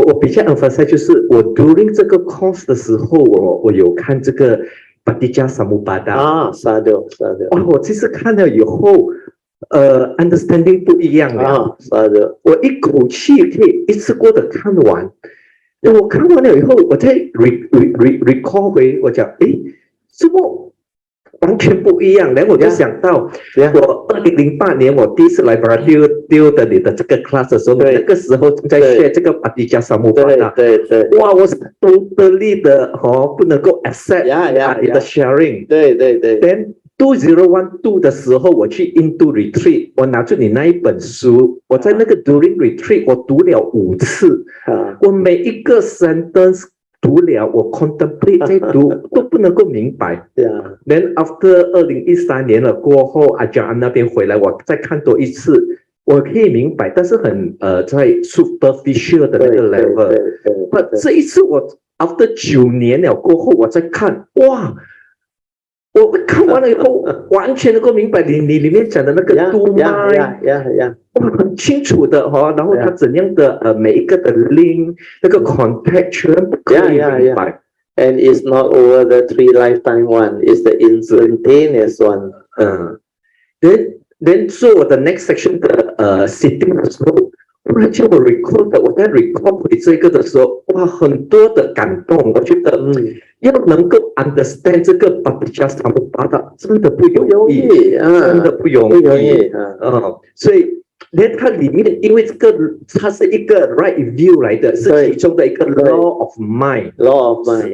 我比较 emphasize 就是我 during 这个 course 的时候，我有看这个 Patija Samuppada 啊，是的。哇，我其实看了以后understanding 不一样了啊，是的。我一口气可以一次过的看完。我看完了以后，我再 recall 回，我讲，诶，怎么完全不一样？然后我就想到，我2008年我第一次来 Brazil 的你的这个 class 的时候，那个时候在学这个 Patija Samuppada，对，哇，我是 totally 的不能够 accept 你的 sharing， 对。Then 2012的时候，我去印度 retreat， 我拿出你那一本书，我在那个 during retreat 我读了5次，我每一个 sentence 读了，我 contemplate 在读都不能够明白。Then after 2013年了过后，阿加那边回来，我再看多一次，我可以明白，但是很在 superficial 的那个 level。这一次我 after 9年了过后，我再看，哇！我看完了以后，完全能够明白你里面讲的那个读麦，哇，很清楚的然后它怎样的每一个的 link 那个 context 全部可以明白。And it's not over the 3 lifetime one, it's the instantaneous one. Then 做我的 next section 的sitting 的时候，忽然间我 recall 的，我在 recall 回这个的时候，哇，很多的感动。我觉得要能够 understand 这个 Patija Samuppada 真的不容易，真的不容易。所以连它里面，因为这个它是一个 right view 来的，是其中的一个 law of mind，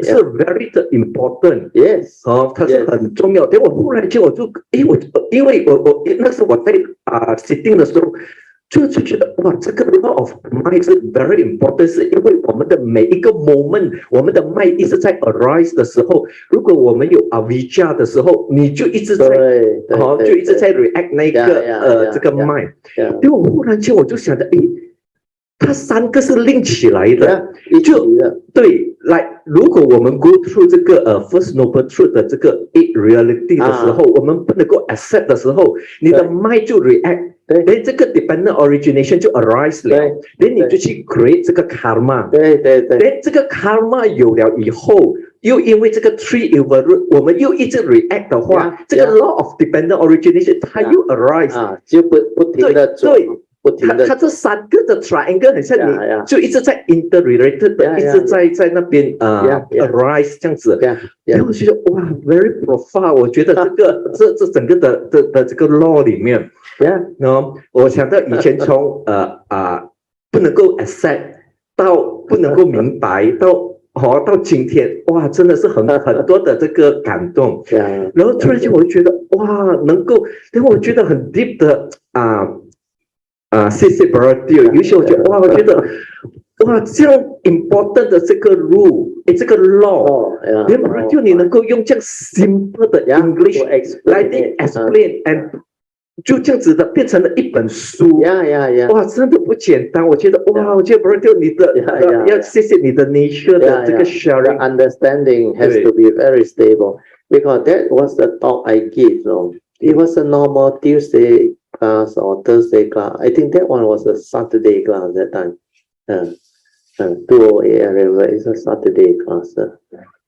是 very important。它是很重要。等我忽然间我就，因为我那时候我在sitting 的时候。就觉得哇，这个 law of mind 是 very important， 是因为我们的每一个 moment， 我们的 mind 一直在 arise 的时候，如果我们有 avijja 的时候，你就一直在就一直在 react 那个这个 mind。因为我忽然间我就想着，它3个是 link 起来的，就对。如果我们 go through 这个first noble truth 的这个 eight reality 的时候，我们不能够 accept 的时候，你的 mind 就 react。这个 dependent origination 就 arise 了，你就去 create 这个 karma。这个 karma 有了以后，又因为这个 tree over root， 我们又一直 react 的话，这个 law of dependent origination 它又 arise， 就不停的做。它这3个的 triangle 很像你就一直在 interrelated 的，一直在那边arise 这样子。然后我觉得哇 very profound， 我觉得这整个的这个 law 里面，我想到以前从不能够 accept 到不能够明白到今天，哇，真的是很多的这个感动。然后突然间我就觉得哇，能够，然后我觉得很 deep 的谢谢 Baradio， 有些我觉得哇，我觉得哇，这样 important 的这个 rule， 这个 law， 连 Baradio 你能够用这样 simple 的 English 来 explain and 就这样子的变成了一本书，哇，真的不简单。我觉得哇，我觉得 Baradio 你的要谢谢你的 nature 的这个 sharing understanding has to be very stable because that was the talk I give. It was a normal Tuesday class or Thursday class. I think that one was a Saturday class that time. 2:08, I remember it's a Saturday class.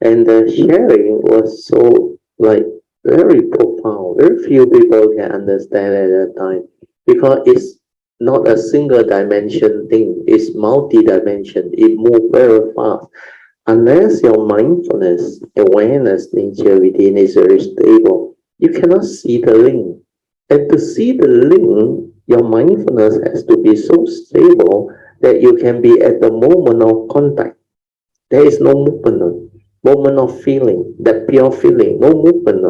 And the sharing was so very profound. Very few people can understand at that time because it's not a single dimension thing. It's multi-dimension. It moves very fast. Unless your mindfulness, awareness nature within is very stable, you cannot see the link. And to see the link, your mindfulness has to be so stable that you can be at the moment of contact. There is no movement, moment of feeling, that pure feeling, no movement.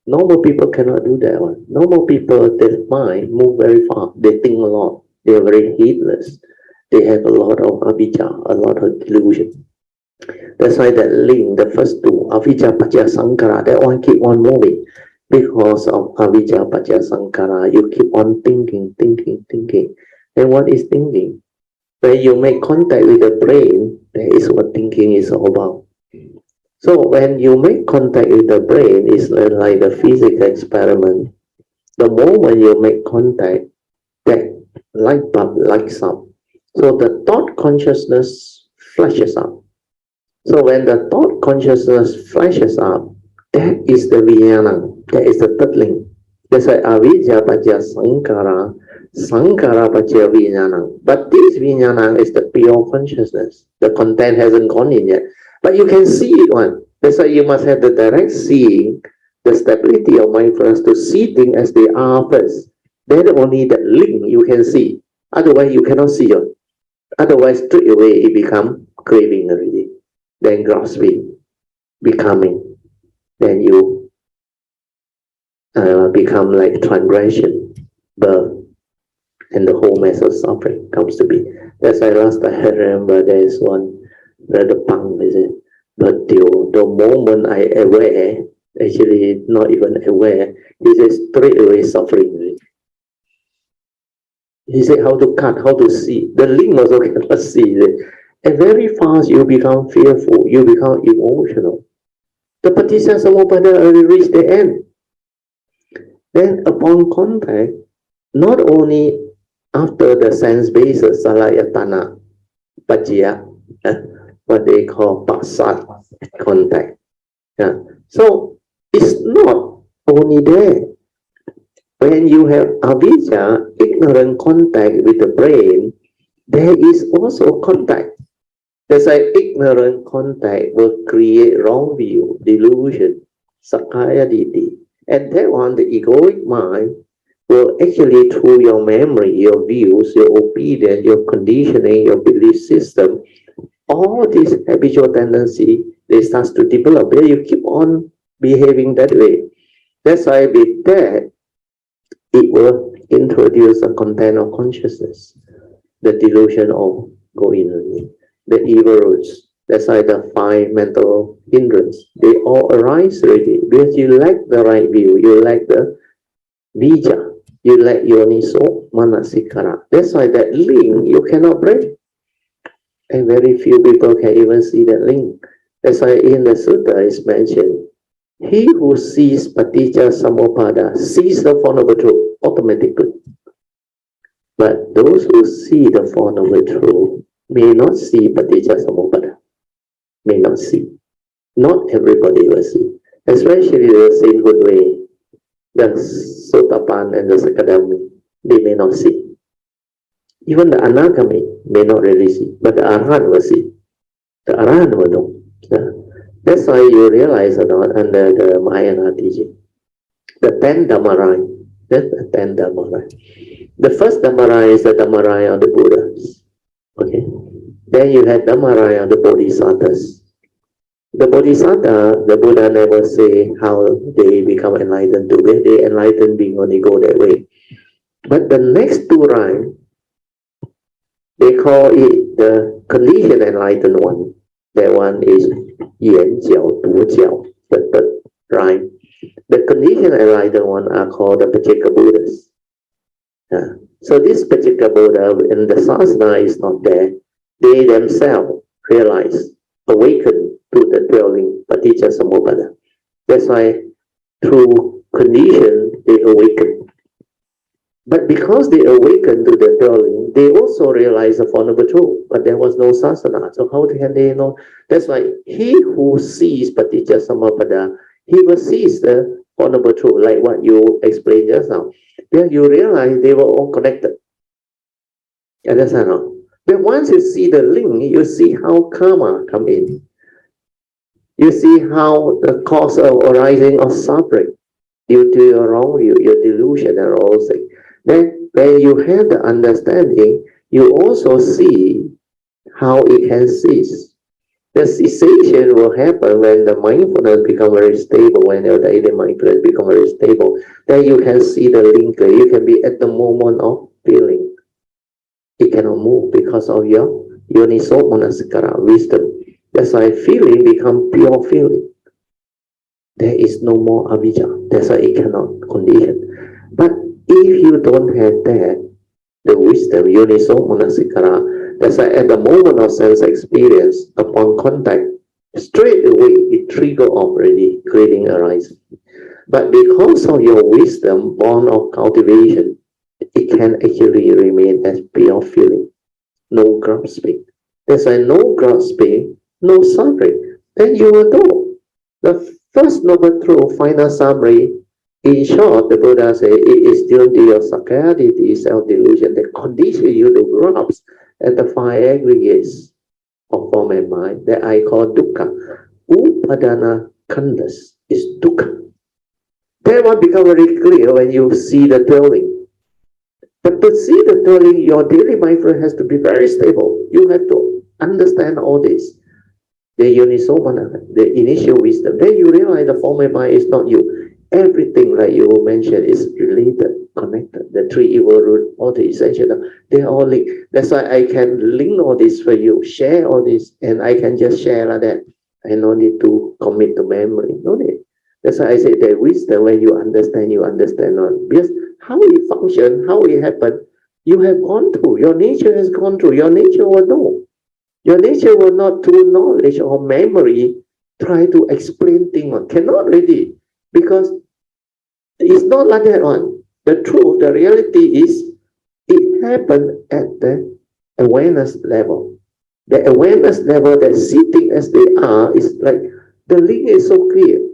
Normal people cannot do that one. Normal people, their mind move very fast. They think a lot. They are very heedless. They have a lot of avijja, a lot of delusion. That's why that link, the first two, avijja, paccaya, sankhara, that one keep on moving. Because of avijja, paccaya, sankhara, you keep on thinking. And what is thinking? When you make contact with the brain, that is what thinking is all about. So when you make contact with the brain, it's like a physical experiment. The moment you make contact, that light bulb lights up. So the thought consciousness flashes up. So when the thought consciousness flashes up, that is the vijnana, that is the third link. That's why avidya pacha sankara, sankara pacha vijnana. But this vijnana is the pure consciousness. The content hasn't gone in yet. But you can see it one. That's why you must have the direct seeing, the stability of mindfulness to see things as they are first. Then only that link you can see. Otherwise, you cannot see it. Otherwise, straight away it become craving already. Then grasping, becoming. Then you become like transgression, birth, and the whole mess of suffering comes to be. That's why last I remember there is one rather punk, is it? But the moment I aware, actually not even aware, he says straight away suffering. He said how to cut, how to see. The link also cannot see it. And very fast you become fearful, you become emotional. The paticca samuppada already reached the end. Then upon contact, not only after the sense basis, salayatana, pajya, what they call pasat contact. Yeah. So it's not only there. When you have avidya, ignorant contact with the brain, there is also contact. That's why ignorant contact will create wrong view, delusion, sakkaya ditthi. And that one, the egoic mind, will actually through your memory, your views, your obedience, your conditioning, your belief system, all these habitual tendency, they start to develop. Then you keep on behaving that way. That's why with that, it will introduce a content of consciousness, the delusion of going, the evil roots. That's why the 5 mental hindrance, they all arise already because you lack the right view, you lack the bija, you lack yoniso manasikara. That's why that link you cannot break. And very few people can even see that link. That's why in the sutta it's mentioned, he who sees paticca samuppada sees the Four Noble Truth automatically. But those who see the Four Noble Truth may not see paticca samuppada. May not see. Not everybody will see. Especially the sainthood way, the Sotapan and the Sakadami, they may not see. Even the Anagami may not really see, but the Arhat will see. The Arhat will know. Yeah. That's why you realize under the Mahayana teaching, the 10 Dhammarai, that's the 10 Dhammarai. The first Dhammarai is the Dhammarai of the Buddhas. Okay. Then you had Dhammarai of the Bodhisattvas. The Bodhisattva, the Buddha never say how they become enlightened to be. They enlightened being only go that way. But the next 2 rhymes, they call it the conditioned enlightened one. That one is Yan Jiao Du Jiao, the third rhyme. The conditioned enlightened one are called the Pacceka Buddhas. So this Pacceka Buddha, when the sasana is not there, they themselves realize, awaken to the dwelling paticca samuppada. That's why through condition they awaken. But because they awaken to the dwelling, they also realize the Four Noble Truth. But there was no sasana. So how can they know? That's why he who sees paticca samuppada, he will seize the Four Noble Truth, like what you explained just now. Then you realize they were all connected. Understand? But once you see the link, you see how karma come in. You see how the cause of arising of suffering due to your wrong view, your delusion and all things. Then when you have the understanding, you also see how it can cease. The cessation will happen when the mindfulness becomes very stable, when your daily mindfulness becomes very stable. Then you can see the link. You can be at the moment of feeling. It cannot move because of your yoniso manasikara, wisdom. That's why feeling becomes pure feeling. There is no more avijja. That's why it cannot condition. But if you don't have that, the wisdom, yoniso manasikara, that's why at the moment of sense experience, upon contact, straight away it triggers off already, creating arising. But because of your wisdom, born of cultivation, it can actually remain as pure feeling. no grasping. There's a no grasping, no suffering. Then you will know. The first noble truth, final summary, in short, the Buddha said, it is due to your saccadity, self-delusion, that condition you to grasp at the five aggregates of form and mind that I call dukkha. Upadana khandas is dukkha. That one becomes very clear when you see the dwelling. But to see the dwelling, your daily mindfulness has to be very stable. You have to understand all this. The unisomana, the initial wisdom. Then you realize the form and mind is not you. Everything, like you mentioned, is related, connected. The three evil root, all the essential, they're all linked. That's why I can link all this for you, share all this, and I can just share like that. I no need to commit to memory. No need. That's why I say that wisdom, when you understand on. Because how it function, how it happen, you have gone through. Your nature has gone through. Your nature will know. Your nature will not, through knowledge or memory, try to explain things. Cannot really. Because it's not like that one. The truth, the reality is, it happened at the awareness level. The awareness level that sitting as they are is like, the link is so clear.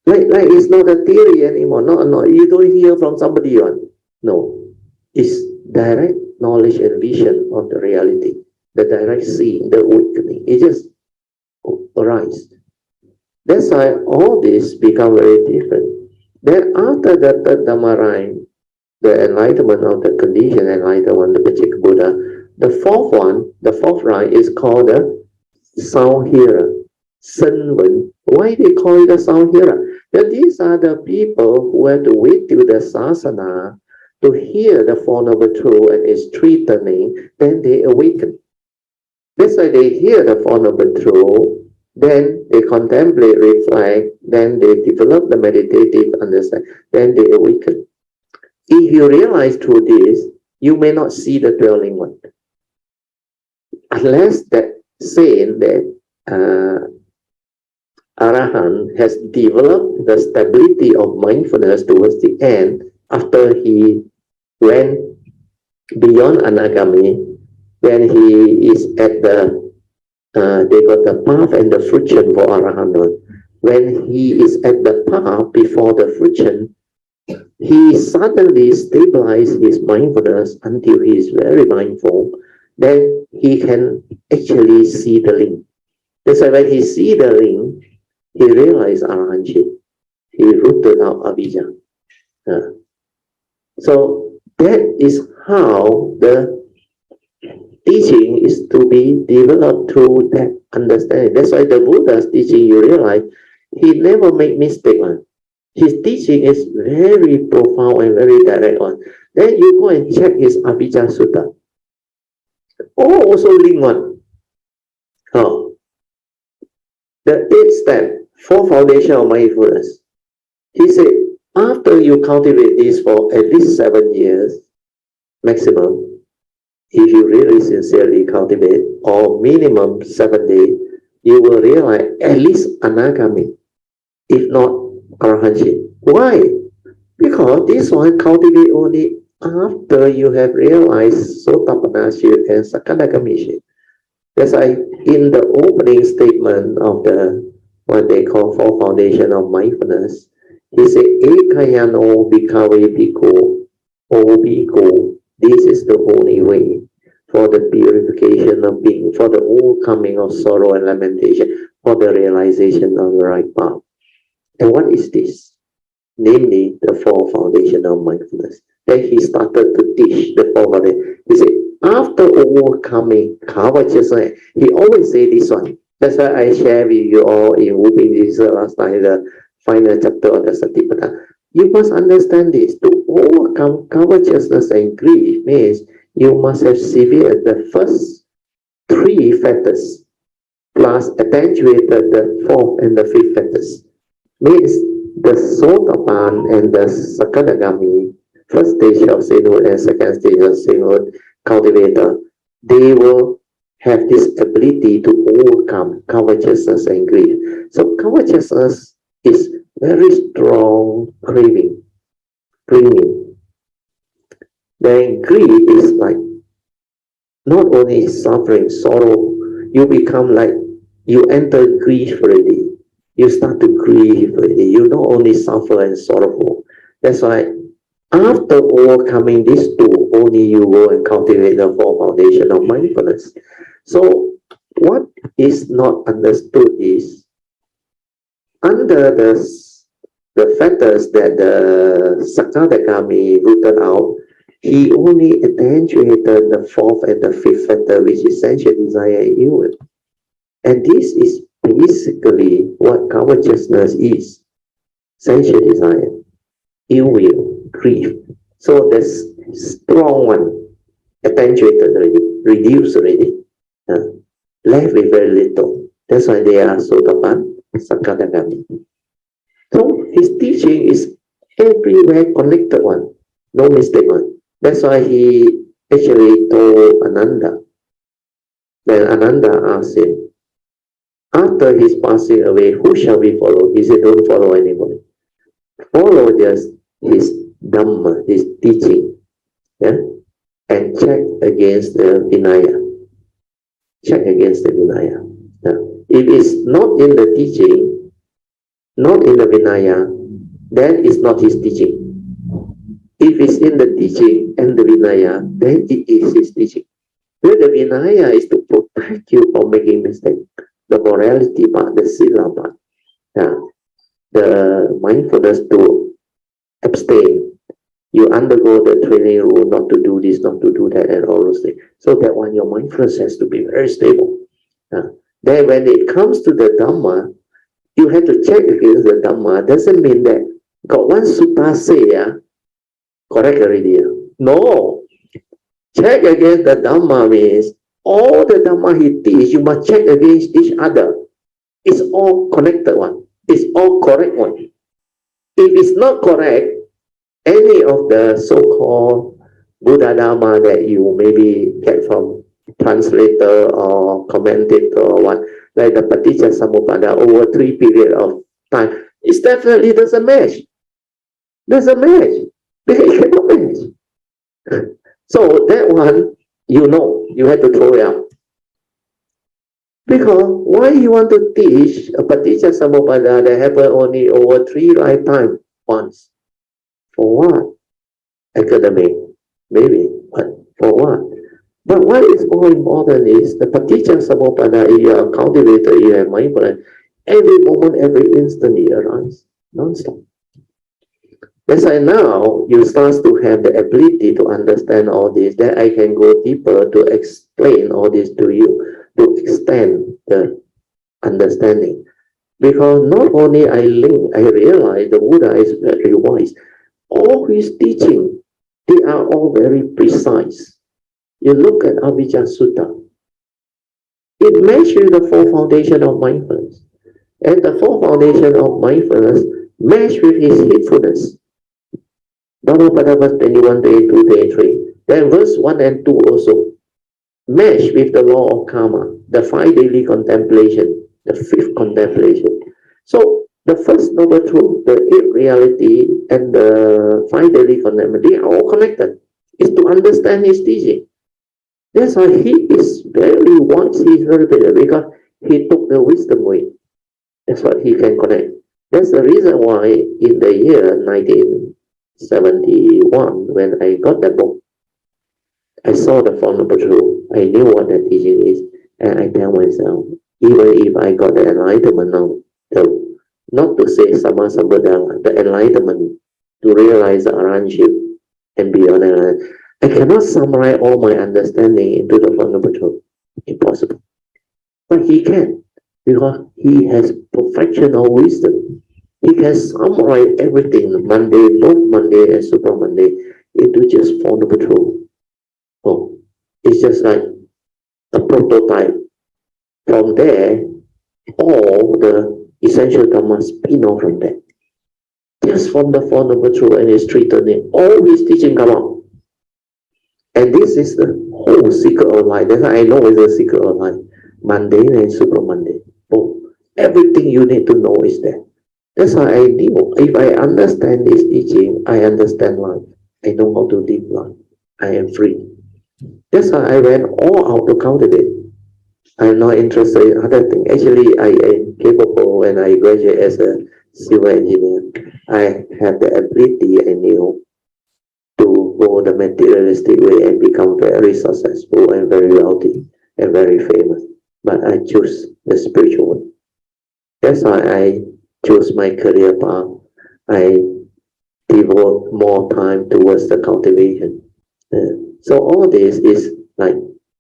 Like it's not a theory anymore. No, you don't hear from somebody on. No, it's direct knowledge and vision of the reality. The direct seeing, the awakening. It just arises. That's why all this become very different. Then after the third Dhamma rhyme, the enlightenment of the conditioned enlightenment, the Pachika Buddha, the fourth rhyme is called the sound hearer. Senwen. Why they call it a sound hearer? That these are the people who have to wait till the sasana to hear the Four Noble Truths and its three turning, then they awaken. That's why they hear the Four Noble Truths, then they contemplate, reflect, then they develop the meditative understanding, then they awaken. If you realize through this, you may not see the dwelling one. Unless that saint, that Arahant has developed the stability of mindfulness towards the end after he went beyond Anagami, when he is at the they got the path and the fruition for Arahant. When he is at the path before the fruition, he suddenly stabilizes his mindfulness until he is very mindful. Then he can actually see the link. That's why when he see the link, he realized Arahantship. He rooted out Avijja. So that is how the teaching is to be developed through that understanding. That's why the Buddha's teaching, you realize, he never make mistake one. His teaching is very profound and very direct one. Then you go and check his Avijja Sutta. Oh, also link one. Oh. The eighth step, four foundation of mindfulness. He said, after you cultivate this for at least 7 years, maximum, if you really sincerely cultivate, or minimum 7 days, you will realize at least Anagami, if not Arahantship. Why? Because this one cultivate only after you have realized Sotapanaship and Sakadagamiship. That's why in the opening statement of the what they call four foundation of mindfulness, he said, Ekayano bhikkhave bhikkhu, O bhikkhu, this is the only way for the purification of being, for the overcoming of sorrow and lamentation, for the realization of the right path. And what is this? Namely, the four foundation of mindfulness. Then he started to teach the four foundation. He said, after overcoming covetousness, he always say this one. That's why I share with you all in Whooping this last time, the final chapter of the Satipatthana. You must understand this. To overcome covetousness and greed means you must have severed the first 3 factors, plus attenuated the 4th and the 5th factors. Means the Sotapan and the Sakadagami, first stage of sainthood and second stage of sainthood cultivator, they will have this ability to overcome covetousness and greed. So covetousness is very strong craving, clinging. Then greed is like not only suffering, sorrow, you become like, you enter grief already. You start to grieve already. You not only suffer and sorrowful. That's why after overcoming these two, only you go and cultivate the four foundation of mindfulness. So what is not understood is, under the factors that the Sakadagami rooted out, he only accentuated the fourth and the fifth factor, which is sensual desire and ill will. And this is basically what covetousness is. Sensual desire, ill will, grief. So the strong one, accentuated already, reduced already, left with very little. That's why they are Sotapan, Sakadagami. So his teaching is everywhere connected one, no mistake one. That's why he actually told Ananda. When Ananda asked him, after his passing away, who shall we follow? He said, don't follow anybody. Follow just his Dhamma, his teaching, yeah? And check against the Vinaya. Check against the Vinaya. Yeah? If it's not in the teaching, not in the Vinaya, then it's not his teaching. If it's in the teaching and the Vinaya, then it is his teaching. Where the Vinaya is to protect you from making mistakes. The morality part, the sila part, the mindfulness to abstain. You undergo the training rule not to do this, not to do that, and all those things. So that one, your mindfulness has to be very stable. Then when it comes to the Dhamma, you have to check against the Dhamma. Doesn't mean that got one sutta say, correct already. No. Check against the Dhamma means all the Dhamma he teach, you must check against each other. It's all connected one. It's all correct one. If it's not correct, any of the so-called Buddha Dhamma that you maybe get from translator or commentator or what, like the Paticca Samuppada over 3 period of time, it definitely doesn't match. Doesn't match. It cannot match. So that one, you have to throw it out. Because why you want to teach a Paticca Samuppada that happened only over 3 lifetimes once? For what? Academic, maybe, but for what? But what is more important is the Paticca Samuppada, if you are cultivator, you have mindfulness, every moment, every instant it arises, non-stop. That's why now you start to have the ability to understand all this, that I can go deeper to explain all this to you, to extend the understanding. Because not only I realize the Buddha is very wise, all his teaching, they are all very precise. You look at Avijja Sutta, it matches with the 4 foundation of mindfulness. And the 4 foundation of mindfulness match with his heedfulness. Dhammapada verse 21, 22, 23. Then verse 1 and 2 also match with the law of karma, the 5 daily contemplation, the 5th contemplation. So the first noble truth, the 8th reality, and the 5 daily contemplation, they are all connected. It's to understand his teaching. That's why he is very wise, he is very better, because he took the wisdom way. That's what he can connect. That's the reason why in the year 1971, when I got the book, I saw the Four Noble Truths. I knew what the teaching is, and I tell myself, even if I got the enlightenment now, not to say Sama Sambuddha, the enlightenment to realize the Arhanship and beyond that, I cannot summarize all my understanding into the Four Noble Truths. Impossible. But he can, because he has perfection of wisdom. He can summarize everything, Monday, both Monday and Super Monday, into just Four Noble Truths. Oh, it's just like a prototype. From there, all the essential Dhamma spin off from that. Just from the Four Noble Truths and his 3 turning, all his teaching come out. And this is the whole secret of life. That's why I know it's the secret of life. Mundane and Super Mundane. Oh, everything you need to know is there. That's why I knew, if I understand this teaching, I understand life. I know how to live life. I am free. That's why I went all out to cultivate. I'm not interested in other things. Actually, I am capable when I graduate as a civil engineer. I have the ability I knew to go the materialistic way and become very successful and very wealthy and very famous. But I choose the spiritual way. That's why I choose my career path. I devote more time towards the cultivation. So all this is like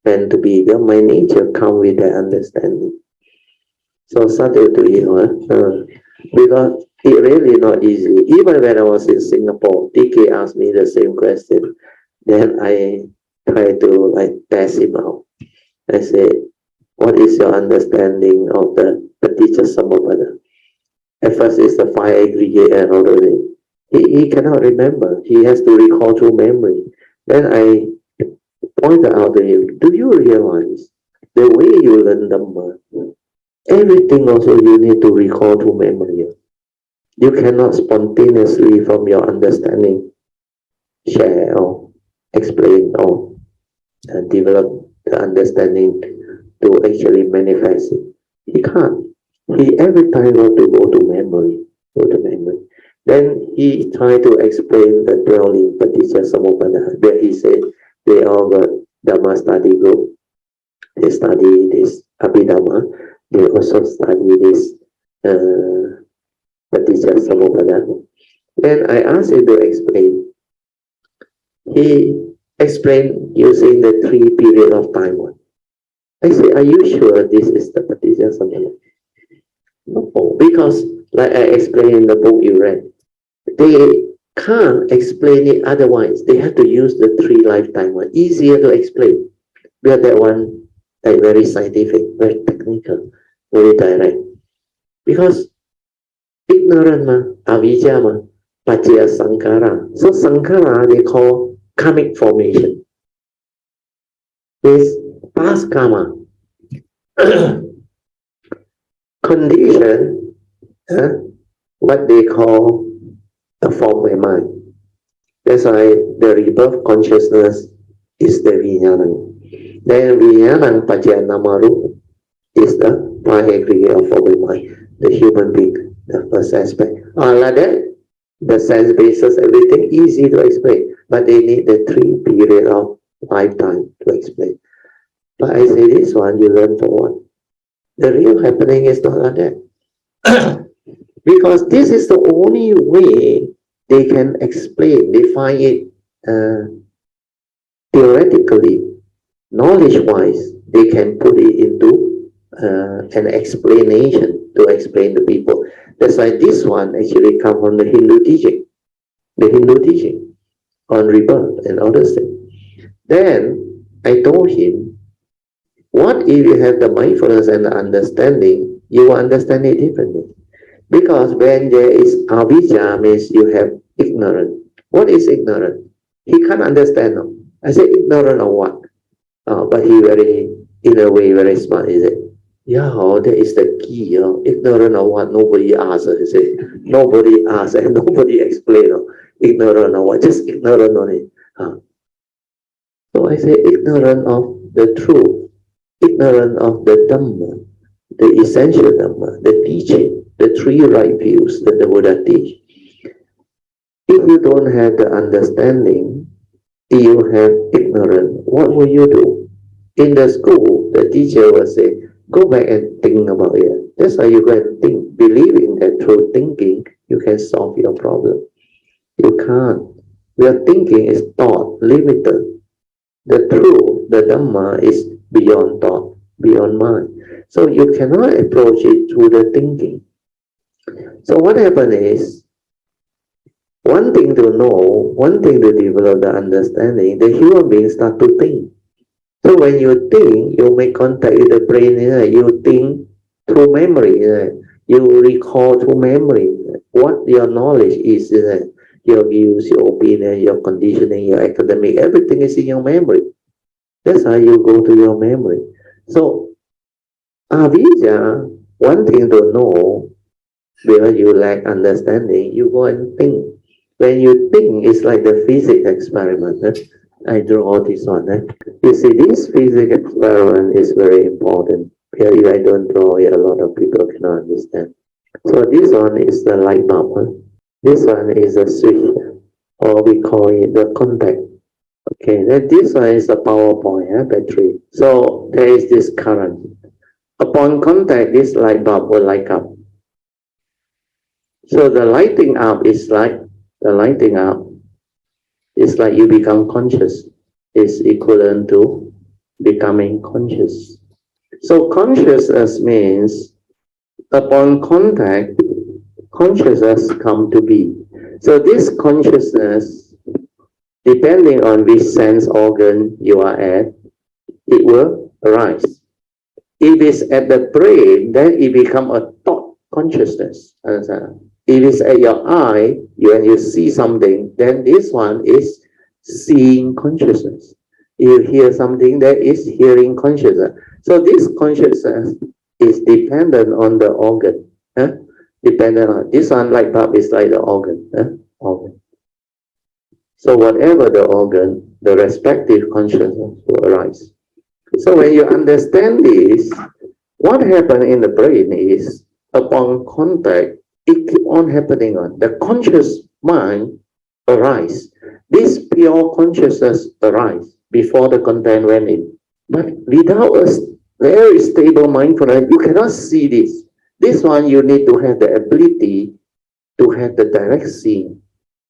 meant to be. My nature come with that understanding. So subtle to you, because it really not easy. Even when I was in Singapore, TK asked me the same question. Then I try to like test him out. I say, what is your understanding of the Paticca Samuppada? At first it's the five aggregate and all of it. He cannot remember. He has to recall through memory. Then I pointed out to him, do you realize the way you learn Dhamma, everything also you need to recall through memory. You cannot spontaneously from your understanding share or explain or develop the understanding to actually manifest it. He can't. He every time want to go to memory, Then he tried to explain the 12 in Paticca Samuppada, where he said they all got Dhamma study group. They study this Abhidhamma. They also study this Paticca Samuppada. Then I asked him to explain. He explained using the 3 period of time one. I said, are you sure this is the Paticca Samuppada? No, because like I explained in the book you read, they can't explain it otherwise. They have to use the 3 lifetime one. Easier to explain. Because that one like very scientific, very technical, very direct. Because ignorant ma, avijja ma, paccaya sankhara. So sankhara they call karmic formation. Is past karma. Condition, what they call a form of mind. That's why the rebirth consciousness is the vijnana. Then vijnana paccaya namarupa is the 5 aggregate of form of mind, the human being, the first aspect. Like that, the sense basis, everything easy to explain, but they need the 3 period of lifetime to explain. But I say this one, you learn for what? The real happening is not like that. Because this is the only way they can explain, they find it theoretically, knowledge-wise, they can put it into an explanation to explain to people. That's why this one actually comes from the Hindu teaching on rebirth and other things. Then I told him, what if you have the mindfulness and the understanding, you will understand it differently. Because when there is avijja, means you have ignorance. What is ignorant? He can't understand. No? I said, ignorant of what? But he very, in a way, very smart. He said, yeah, that is the key. Ignorant of what? Nobody asks. He said, nobody asks and nobody explains. Ignorant of what? Just ignorant on it. So I say, ignorant of the truth, ignorant of the Dhamma, the essential Dhamma, the teaching, the 3 right views that the Buddha teach. If you don't have the understanding, you have ignorance, what will you do? In the school, the teacher will say, go back and think about it. That's why you go and think, believing that through thinking, you can solve your problem. You can't. Your thinking is thought, limited. The truth, the Dhamma is beyond thought, beyond mind. So you cannot approach it through the thinking. So what happens is, one thing to know, one thing to develop the understanding, the human beings start to think. So when you think, you make contact with the brain, you think through memory, you recall through memory what your knowledge is, your views, your opinion, your conditioning, your academic, everything is in your memory. That's how you go to your memory. So avijja, one thing to know, because you lack understanding, you go and think. When you think, it's like the physics experiment. I draw this one. You see, this physics experiment is very important. Here, if I don't draw it, a lot of people cannot understand. So this one is the light bulb. This one is a switch, or we call it the contact. Okay, then this one is the power point, battery. So there is this current. Upon contact, this light bulb will light up. So the lighting up is like you become conscious. Is equivalent to becoming conscious. So consciousness means upon contact, consciousness come to be. So this consciousness, depending on which sense organ you are at, it will arise. If it's at the brain, then it become a thought consciousness. Understand? If it's at your eye, when you see something, then this one is seeing consciousness. You hear something, that is hearing consciousness. So this consciousness is dependent on the organ. Dependent on this one, light bulb is like the organ. Organ. So whatever the organ, the respective consciousness will arise. So when you understand this, what happens in the brain is, upon contact, it keeps on happening on. The conscious mind arise. This pure consciousness arise before the content went in. But without a very stable mindfulness, you cannot see this. This one, you need to have the ability to have the direct seeing.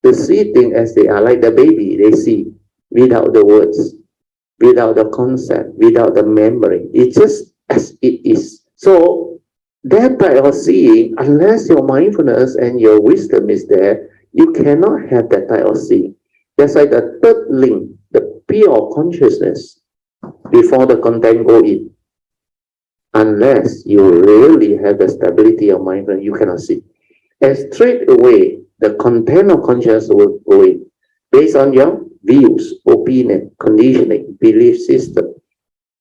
To see things as they are, like the baby, they see without the words, without the concept, without the memory. It's just as it is. So that type of seeing, unless your mindfulness and your wisdom is there, you cannot have that type of seeing. That's like the third link, the pure consciousness before the content go in. Unless you really have the stability of mindfulness, you cannot see. And straight away, the content of consciousness will go in based on your views, opinion, conditioning, belief system,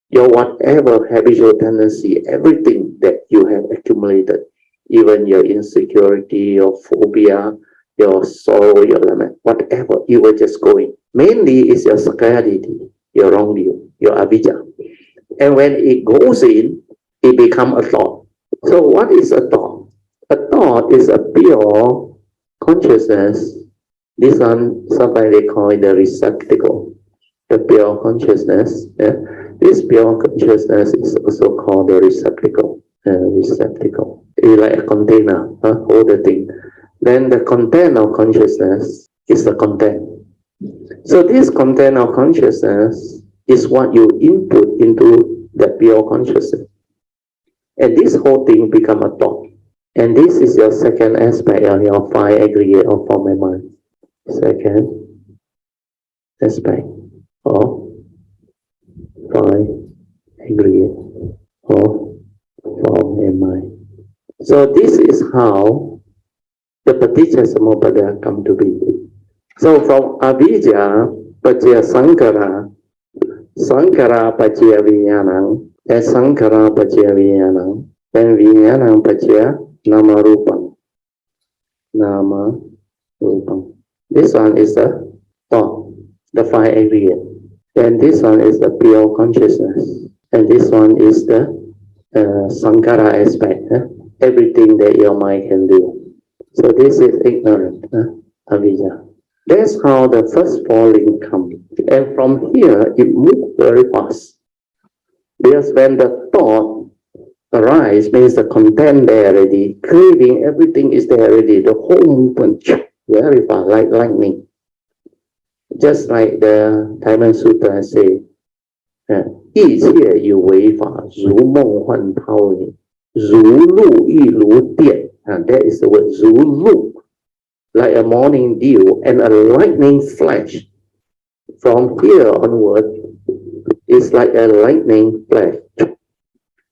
your whatever habitual tendency, everything that you have accumulated, even your insecurity, your phobia, your sorrow, your lament, whatever, you will just go in. Mainly is your sakayaditi, your wrong view, your avijja. And when it goes in, it becomes a thought. So what is a thought? A thought is a pure consciousness. This one, somebody call it the receptacle, the pure consciousness. This pure consciousness is also called the receptacle. Receptacle. It's like a container, hold the thing. Then the content of consciousness is the content. So this content of consciousness is what you input into the pure consciousness. And this whole thing become a thought. And this is your second aspect of your five aggregate of form and mind. Second aspect of five aggregate of form and mind. So this is how the paticca samuppada come to be. So from avijja, pacaya sankara, sankara pacaya vijnanam, and sankara pacaya vijnanam, then vijnanam pacaya nama rupam. Nama rupam. This one is the thought, the five aggregate. Then this one is the pure consciousness. And this one is the sankara aspect, everything that your mind can do. So this is ignorant, avijja. That's how the first four links come. And from here, it moves very fast. Because when the thought arises, means the content there already, craving, everything is there already, the whole movement, very fast, like lightning. Just like the Dhamma Sutra say, 一切有为法，如梦幻泡影，如露亦如电。That is the word, 如露, like a morning dew and a lightning flash. From here onward, it's like a lightning flash. The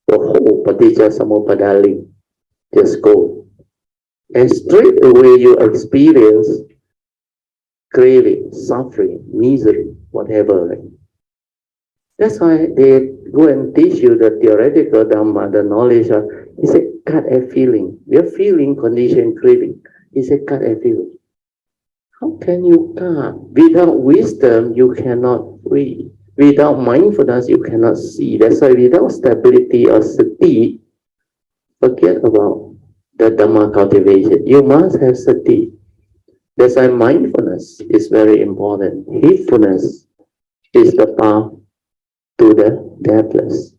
whole paticca samuppada link just go. And straight away you experience craving, suffering, misery, whatever. That's why they go and teach you the theoretical Dhamma, the knowledge of, he said, gut and feeling. We are feeling, condition, craving. He said, gut and feeling. How can you guard? Without wisdom, you cannot free. Without mindfulness, you cannot see. That's why without stability or sati, forget about the Dhamma cultivation. You must have sati. That's why mindfulness is very important. Heedfulness is the path to the deathless.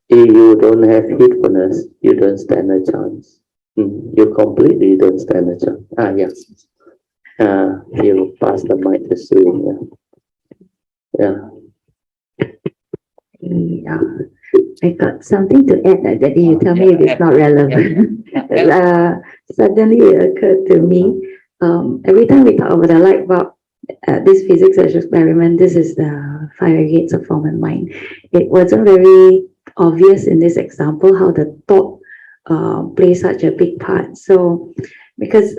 If you don't have heedfulness, you don't stand a chance. You completely don't stand a chance. Yes. You pass the mic to Sue. Yeah. I got something to add that you tell me if it's not relevant. Suddenly it occurred to me, every time we talk about the light bulb, this physics as experiment, this is the 5 aggregates of form and mind. It wasn't very obvious in this example how the thought plays such a big part. So, because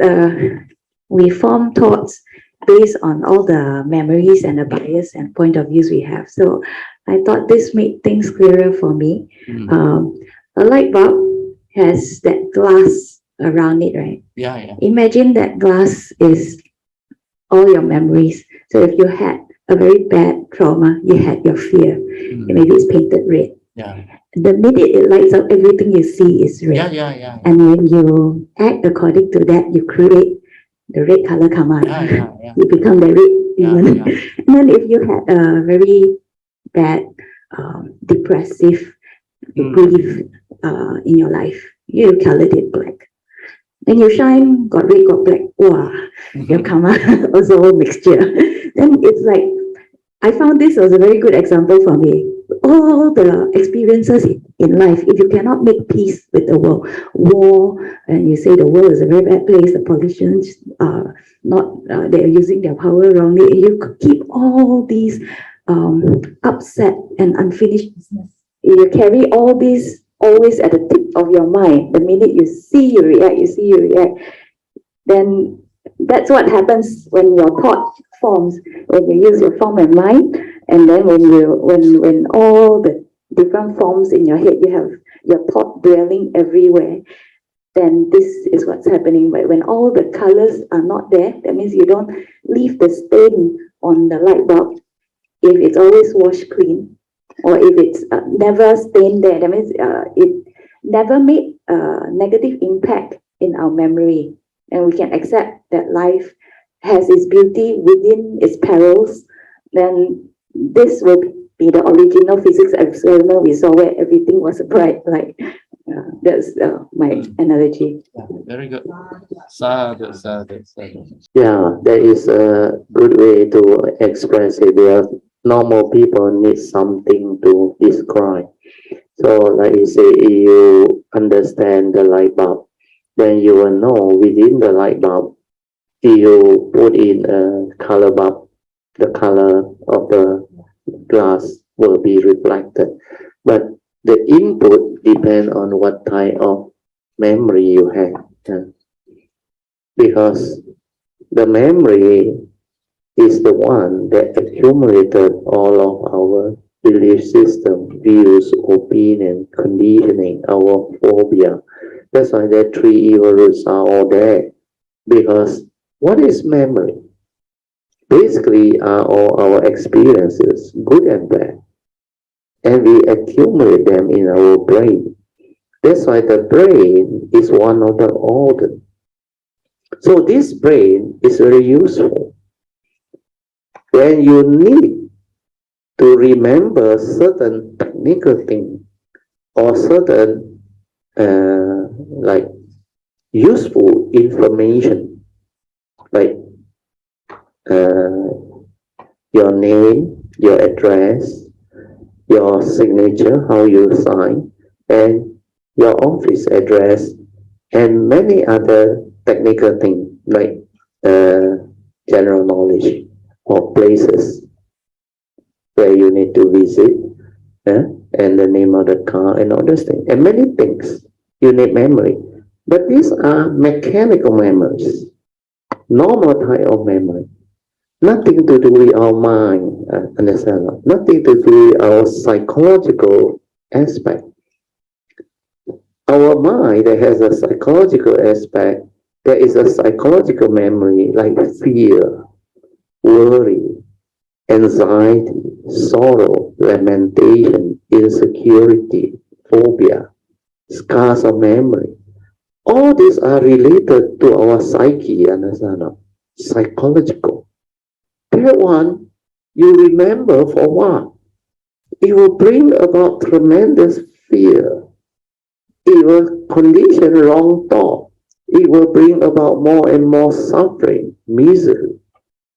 we form thoughts based on all the memories and the bias and point of views we have. So I thought this made things clearer for me. A light bulb has that glass around it, right? Yeah. Imagine that glass is all your memories. So if you had a very bad trauma, you had your fear. Maybe it's painted red. Yeah. The minute it lights up, everything you see is red. Yeah. And when you act according to that, you create the red color come out. Yeah. You become the red demon. Yeah. And then if you had a very bad, depressive grief in your life, you colored it black. Then you shine, got red, got black. Wow, your karma also a mixture. Then it's like, I found this was a very good example for me. All the experiences in life, if you cannot make peace with the world, war, and you say the world is a very bad place, the politicians are not, they're using their power wrongly, you keep all these upset and unfinished business. You carry all these always at the tip of your mind. The minute you see, you react. Then that's what happens when your thought forms, when you use your form and mind, and then when all the different forms in your head, you have your thought dwelling everywhere, then this is what's happening. But when all the colors are not there, that means you don't leave the stain on the light bulb. If it's always washed clean, or if it's never stained there, that means it never made a negative impact in our memory, and we can accept that life has its beauty within its perils, then this will be the original physics experiment we saw where everything was bright light. That's my analogy. Yeah, very good. Sadhu. Yeah, that is a good way to express it. Where normal people need something to describe. So, like you say, if you understand the light bulb, then you will know within the light bulb, if you put in a color bulb, the color of the glass will be reflected. But the input depends on what type of memory you have. Because the memory is the one that accumulated all of our belief system, views, opinion, conditioning, our phobia. That's why the 3 evil roots are all there. Because what is memory? Basically are all our experiences, good and bad. And we accumulate them in our brain. That's why the brain is one of the organs. So this brain is very useful. When you need to remember certain technical thing or certain like useful information, like your name, your address, your signature, how you sign, and your office address, and many other technical things like general knowledge of places where you need to visit, and the name of the car and all those things, and many things you need memory. But these are mechanical memories, normal type of memory. Nothing to do with our mind, understand? Nothing to do with our psychological aspect. Our mind that has a psychological aspect There is a psychological memory like fear, worry, anxiety, sorrow, lamentation, insecurity, phobia, scars of memory. All these are related to our psyche, understand? Psychological. That one, you remember for what? It will bring about tremendous fear. It will condition wrong thought. It will bring about more and more suffering, misery.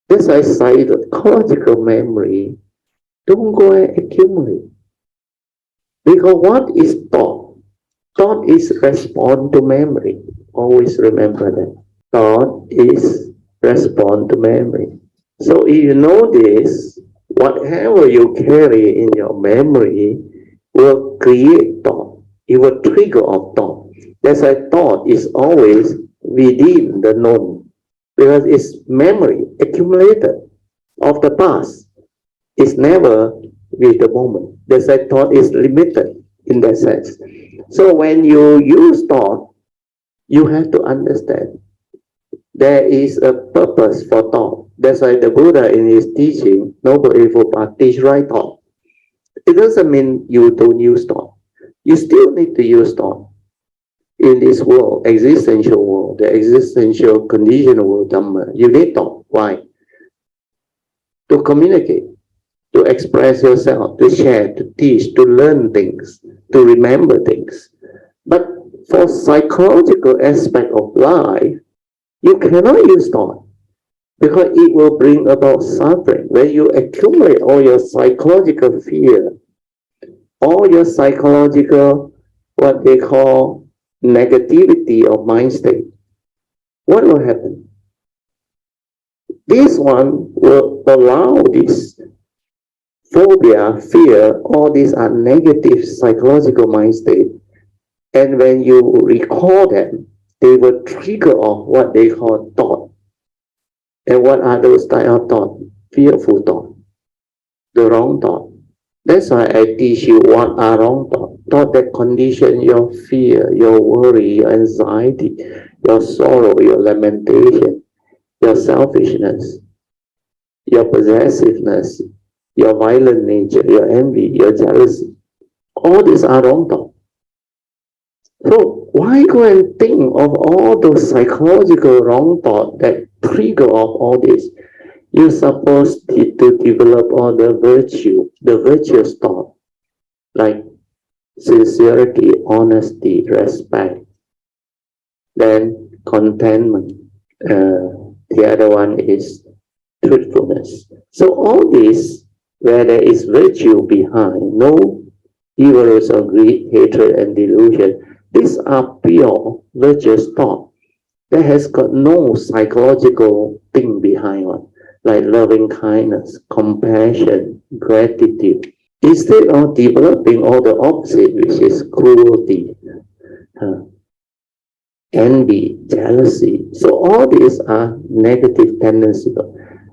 That's why psychological memory, don't go and accumulate. Because what is thought? Thought is respond to memory. Always remember that. Thought is respond to memory. So if you know this, whatever you carry in your memory will create thought. It will trigger of thought. That's why thought is always within the known. Because it's memory accumulated of the past. It's never with the moment. That's why thought is limited in that sense. So when you use thought, you have to understand there is a purpose for thought. That's why the Buddha in his teaching, Noble Evil Path, teach right thought. It doesn't mean you don't use thought. You still need to use thought. In this world, existential world, the existential conditional world, Dhamma, you need thought. Why? To communicate, to express yourself, to share, to teach, to learn things, to remember things. But for psychological aspect of life, you cannot use thought because it will bring about suffering. When you accumulate all your psychological fear, all your psychological, what they call negativity of mind state, what will happen? This one will allow this phobia, fear, all these are negative psychological mind state. And when you recall them, they will trigger off what they call thought. And what are those type of thought? Fearful thought, the wrong thought. That's why I teach you what are wrong thought. Thought that condition your fear, your worry, your anxiety, your sorrow, your lamentation, your selfishness, your possessiveness, your violent nature, your envy, your jealousy. All these are wrong thought. So why go and think of all those psychological wrong thought that trigger off all this? You're supposed to develop all the virtue, the virtuous thought, like sincerity, honesty, respect, then contentment. The other one is truthfulness. So all this, where there is virtue behind, no evils of greed, hatred, and delusion, these are pure virtuous thought that has got no psychological thing behind one, like loving kindness, compassion, gratitude. Instead of developing all the opposite, which is cruelty, envy, jealousy. So all these are negative tendencies.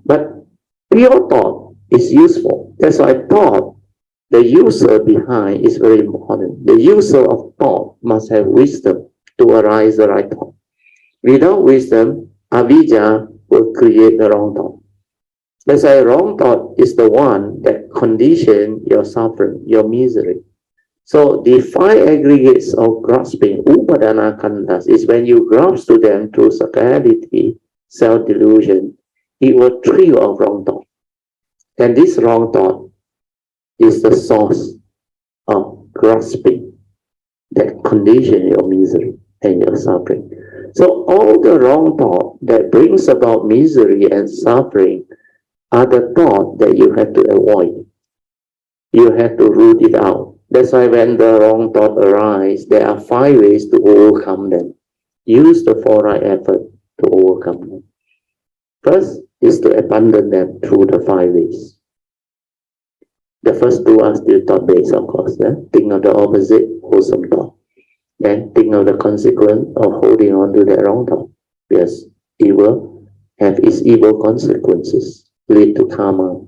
But pure thought is useful. That's why thought, the user behind is very important. The user of thought must have wisdom to arise the right thought. Without wisdom, avijja will create the wrong thought. That's why wrong thought is the one that conditions your suffering, your misery. So the five aggregates of grasping, upadana khandhas, is when you grasp to them through sacrality, self-delusion, it will trigger of wrong thought. And this wrong thought is the source of grasping that condition your misery and your suffering. So all the wrong thought that brings about misery and suffering are the thought that you have to avoid. You have to root it out. That's why when the wrong thought arise, there are 5 ways to overcome them. Use the 4 right effort to overcome them. First is to abandon them through the 5 ways. The first 2 are still thought-based, of course. Think of the opposite, wholesome thought. Then think of the consequence of holding on to that wrong thought. Yes, evil have its evil consequences, lead to karma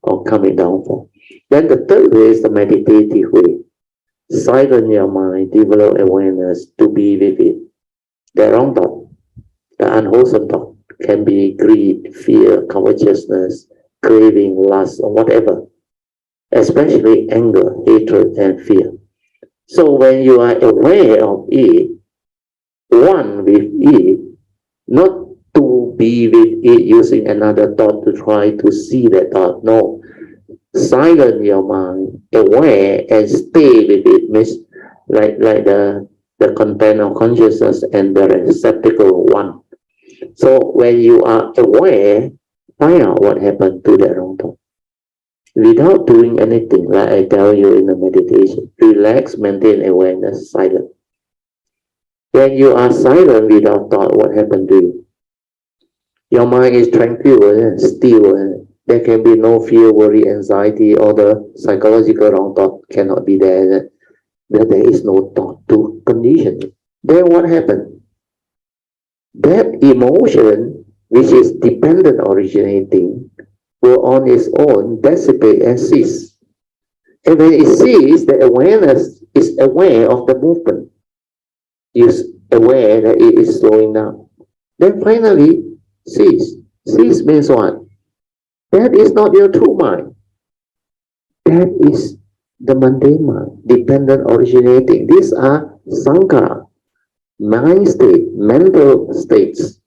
or coming downfall. Then the third way is the meditative way. Silence your mind, develop awareness to be with it. The wrong thought. The unwholesome thought can be greed, fear, covetousness, craving, lust, or whatever, especially anger, hatred, and fear. So when you are aware of it, one with it, not to be with it using another thought to try to see that thought. No. Silence your mind, aware, and stay with it. Means like the content of consciousness and the receptacle one. So when you are aware, find out what happened to that wrong thought. Without doing anything, like I tell you in the meditation, relax, maintain awareness, silent. When you are silent without thought, what happened to you? Your mind is tranquil and still. There can be no fear, worry, anxiety, or the psychological wrong thought cannot be there. There is no thought to condition it. Then what happened? That emotion, which is dependent originating, will on its own dissipate and cease. And when it ceases, the awareness is aware of the movement. Is aware that it is slowing down. Then finally, cease. Cease means what? That is not your true mind. That is the mundane mind, dependent originating. These are sankhara, mind state, mental states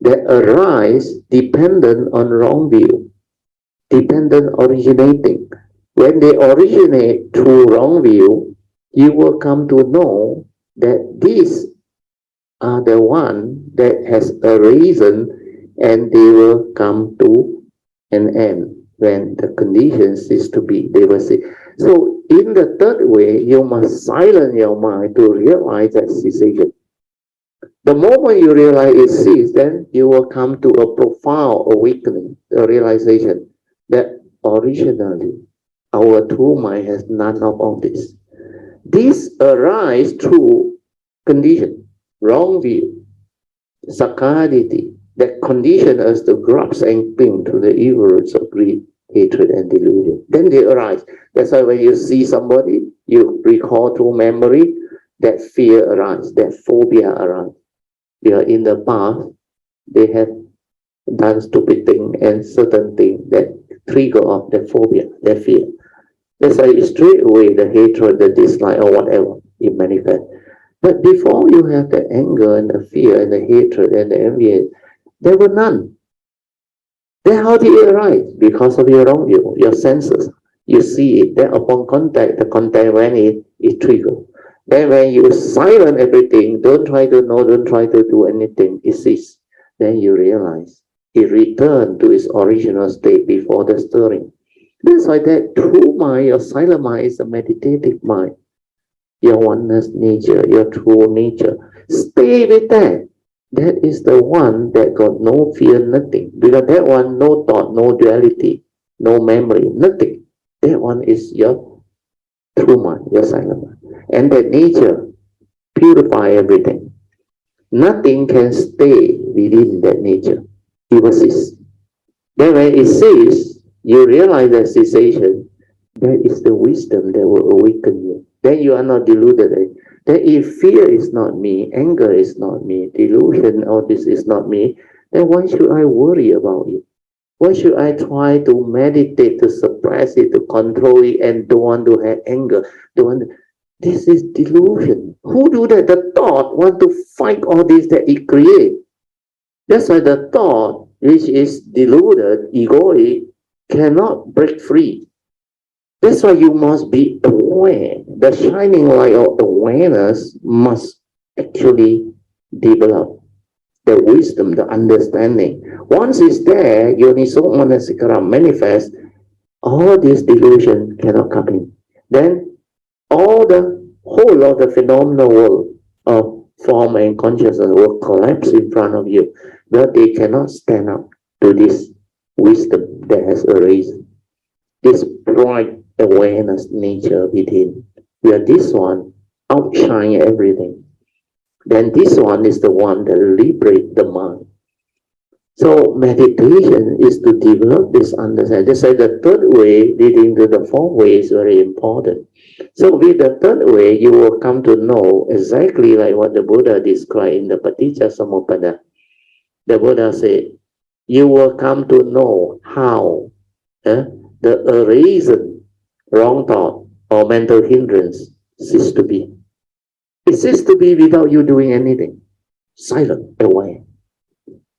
that arise dependent on wrong view, dependent originating. When they originate through wrong view, you will come to know that these are the one that has a reason, and they will come to an end when the conditions cease to be. They will see. So in the third way, you must silence your mind to realize that cessation. The moment you realize it ceases, then you will come to a profound awakening, a realization that originally our true mind has none of all this. This arises through condition, wrong view, sakkaditi, that condition us to grasp and cling to the evil roots of greed, hatred, and delusion. Then they arise. That's why when you see somebody, you recall through memory, that fear arises, that phobia arises. In the past, they have done stupid thing and certain thing that trigger off the phobia, the fear. That's why straight away the hatred, the dislike, or whatever, it manifests. But before you have the anger and the fear and the hatred and the envy, there were none. Then how did it arise? Because of your wrong view, your senses. You see it. Then upon contact, the contact when it triggers. Then when you silence everything, don't try to know, don't try to do anything, it ceases. Then you realize it returned to its original state before the stirring. That's why that true mind, your silent mind, is a meditative mind. Your oneness nature, your true nature. Stay with that. That is the one that got no fear, nothing. Because that one, no thought, no duality, no memory, nothing. That one is your true mind, your silent mind. And that nature purify everything. Nothing can stay within that nature. It will cease. Then when it ceases, you realize that cessation, that is the wisdom that will awaken you. Then you are not deluded. That if fear is not me, anger is not me, delusion, all this is not me, then why should I worry about it? Why should I try to meditate, to suppress it, to control it, and don't want to have anger? This is delusion. Who do that? The thought want to fight all this that it creates. That's why the thought, which is deluded, egoic, cannot break free. That's why you must be aware. The shining light of awareness must actually develop the wisdom, the understanding. Once it's there, Yoniso Manasikara manifest, all this delusion cannot come in. Then all the whole of the phenomenal world of form and consciousness will collapse in front of you, but they cannot stand up to this wisdom that has arisen, this bright awareness nature within, where this one outshines everything. Then this one is the one that liberates the mind. So meditation is to develop this understanding. That's why the third way leading to the fourth way is very important. So with the third way, you will come to know exactly like what the Buddha described in the Paticca Samuppada. the Buddha said, you will come to know how the reason, wrong thought, or mental hindrance cease to be. It ceases to be without you doing anything. Silent, away.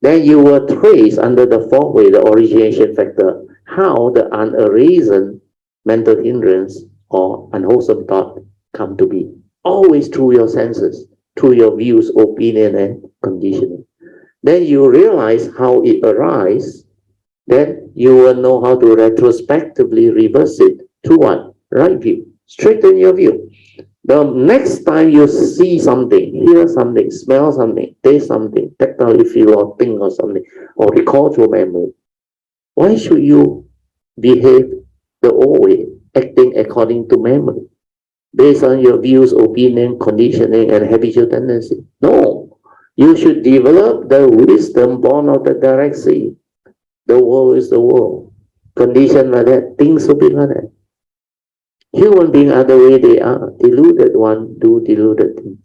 Then you will trace under the fourth way, the origination factor, how the unreasoned mental hindrance or unwholesome thought come to be. Always through your senses, through your views, opinion, and conditioning. Then you realize how it arises. Then you will know how to retrospectively reverse it through what? Right view. Straighten your view. The next time you see something, hear something, smell something, taste something, tactile feel or think or something, or recall to memory, why should you behave the old way, acting according to memory, based on your views, opinion, conditioning, and habitual tendency? No, you should develop the wisdom born of the direct seeing. The world is the world. Condition like that, things will be like that. Human beings are the way they are. Deluded one do deluded things.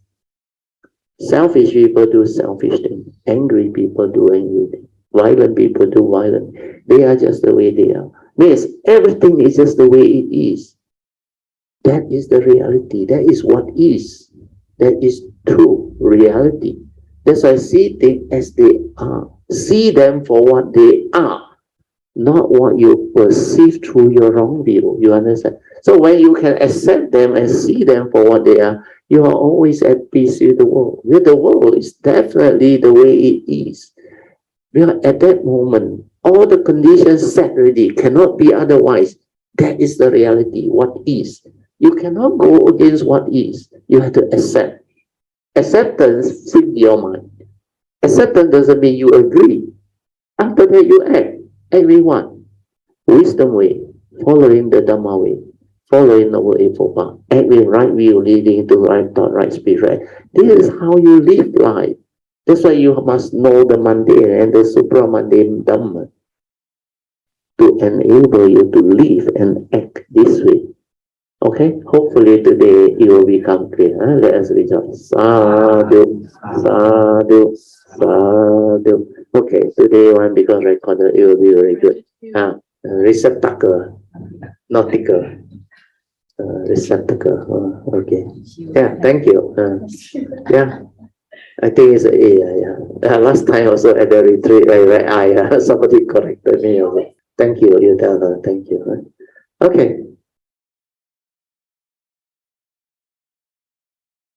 Selfish people do selfish things. Angry people do angry things. Violent people do violent. They are just the way they are. Means everything is just the way it is. That is the reality. That is what is. That is true reality. That's why see things as they are. See them for what they are. Not what you perceive through your wrong view. You understand? So when you can accept them and see them for what they are, you are always at peace with the world. With the world is definitely the way it is. Because at that moment, all the conditions set ready cannot be otherwise. That is the reality, what is. You cannot go against what is. You have to accept. Acceptance free your mind. Acceptance doesn't mean you agree. After that, you act. Everyone, wisdom way, following the Dhamma way, following the Eightfold Path, act with right view, leading to right thought, right spirit. This is how you live life. That's why you must know the mundane and the supramundane Dhamma to enable you to live and act this way. Okay, hopefully today you will become clear. Let us rejoice. Sadhu, sadhu, sadhu. Okay, today one because recorded, it will be very good. Receptacle, not ticker. Receptacle. Okay. Yeah, thank you. Yeah, I think it's a yeah. Last time also at the retreat, somebody corrected me. Thank you, you tell her. Thank you. Okay.